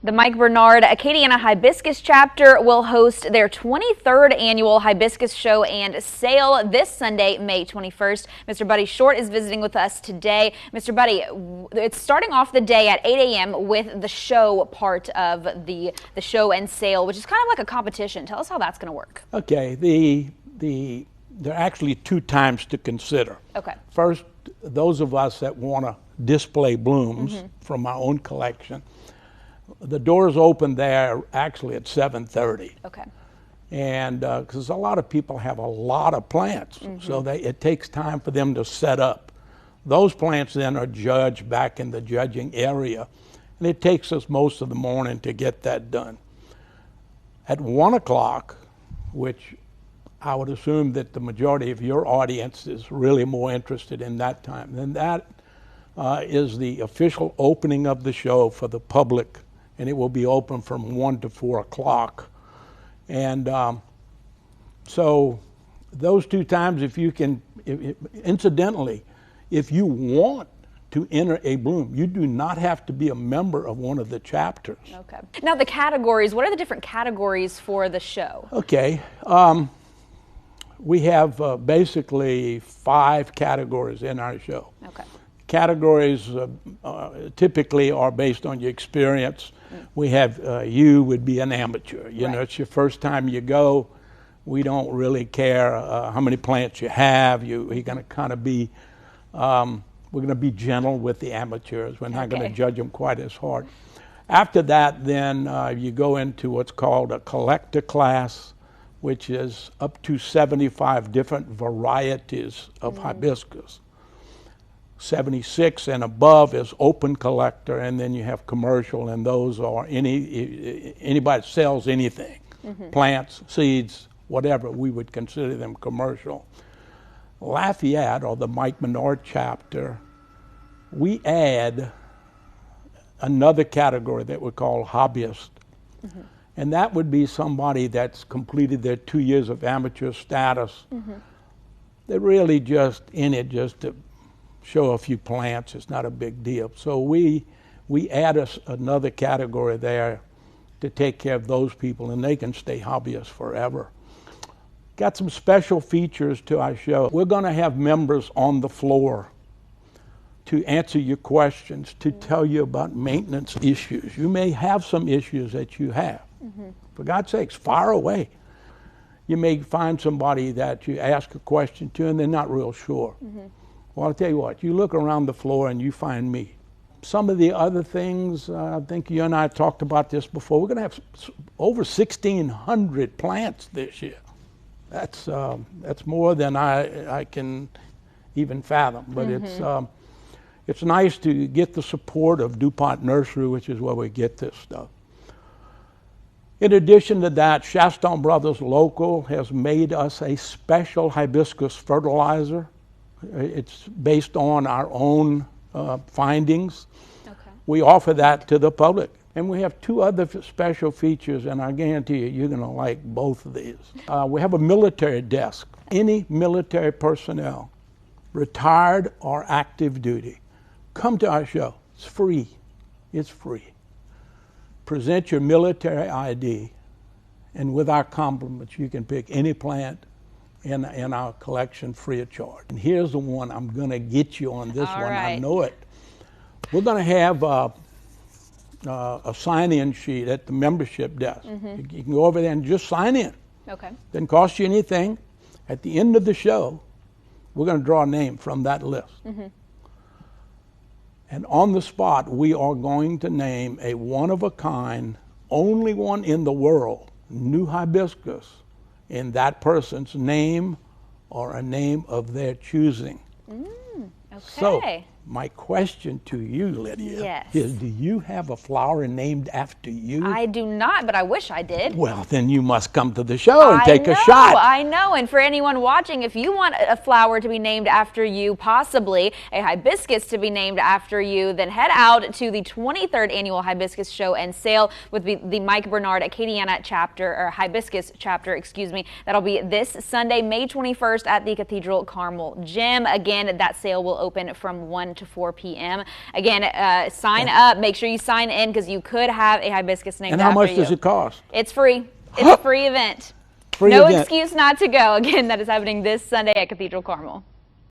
The Mike Bernard Acadiana Hibiscus chapter will host their 23rd annual Hibiscus Show and Sale this Sunday, May 21st. Mr. Buddy Short is visiting with us today. Mr. Buddy, it's starting off the day at 8 a.m. with the show part of the show and sale, which is kind of like a competition. Tell us how that's going to work. Okay, there are actually two times to consider. Okay. First, those of us that want to display blooms from our own collection. The doors open there actually at 7:30. Okay. And because a lot of people have a lot of plants, so it takes time for them to set up. Those plants then are judged back in the judging area, and it takes us most of the morning to get that done. At 1 o'clock, which I would assume that the majority of your audience is really more interested in that time, then that is the official opening of the show for the public. And it will be open from 1 to 4 o'clock. And so those two times, if you can, incidentally, if you want to enter a bloom, you do not have to be a member of one of the chapters. Okay. Now the categories, what are the different categories for the show? Okay. We have basically 5 categories in our show. Okay. Categories typically are based on your experience. We have you would be an amateur. You know, it's your first time you go. We don't really care how many plants you have. You're going to kind of be, we're going to be gentle with the amateurs. We're not going to judge them quite as hard. After that, then you go into what's called a collector class, which is up to 75 different varieties of hibiscus. 76 and above is open collector, and then you have commercial, and those are anybody that sells anything, plants, seeds, whatever, we would consider them commercial. Lafayette, or the Mike Bernard chapter, we add another category that we call hobbyist. And that would be somebody that's completed their 2 years of amateur status. They're really just in it just to show a few plants. It's not a big deal. So we add another category there to take care of those people, and they can stay hobbyists forever. Got some special features to our show. We're going to have members on the floor to answer your questions, to tell you about maintenance issues. You may have some issues that you have. For God's sakes, fire away. You may find somebody that you ask a question to and they're not real sure. Well, I'll tell you what, you look around the floor and you find me. Some of the other things, I think you and I talked about this before, we're going to have over 1,600 plants this year. That's more than I can even fathom, but it's nice to get the support of DuPont Nursery, which is where we get this stuff. In addition to that, Shaston Brothers Local has made us a special hibiscus fertilizer. It's based on our own findings. We offer that to the public. And we have 2 other special features, and I guarantee you're going to like both of these. We have a military desk. Any military personnel, retired or active duty, come to our show. It's free. It's free. Present your military ID, and with our compliments, you can pick any plant in our collection free of charge. And here's the one I'm going to get you on this one. I know it. We're going to have a sign-in sheet at the membership desk. You can go over there and just sign in. Okay. Doesn't cost you anything. At the end of the show, we're going to draw a name from that list. And on the spot, we are going to name a one-of-a-kind, only one in the world, new hibiscus in that person's name or a name of their choosing. So my question to you, Lydia, is do you have a flower named after you? I do not, but I wish I did. Well, then you must come to the show and take a shot. I know, and for anyone watching, if you want a flower to be named after you, possibly a hibiscus to be named after you, then head out to the 23rd Annual Hibiscus Show and Sale with the Mike Bernard Acadiana chapter, or Hibiscus chapter, excuse me. That'll be this Sunday, May 21st at the Cathedral Carmel Gym. Again, that sale will open from 1 to 4 p.m. Again, sign up. Make sure you sign in because you could have a hibiscus named after you. And how much does it cost? It's free. It's a free event. Free no event. excuse not to go. Again, that is happening this Sunday at Cathedral Carmel.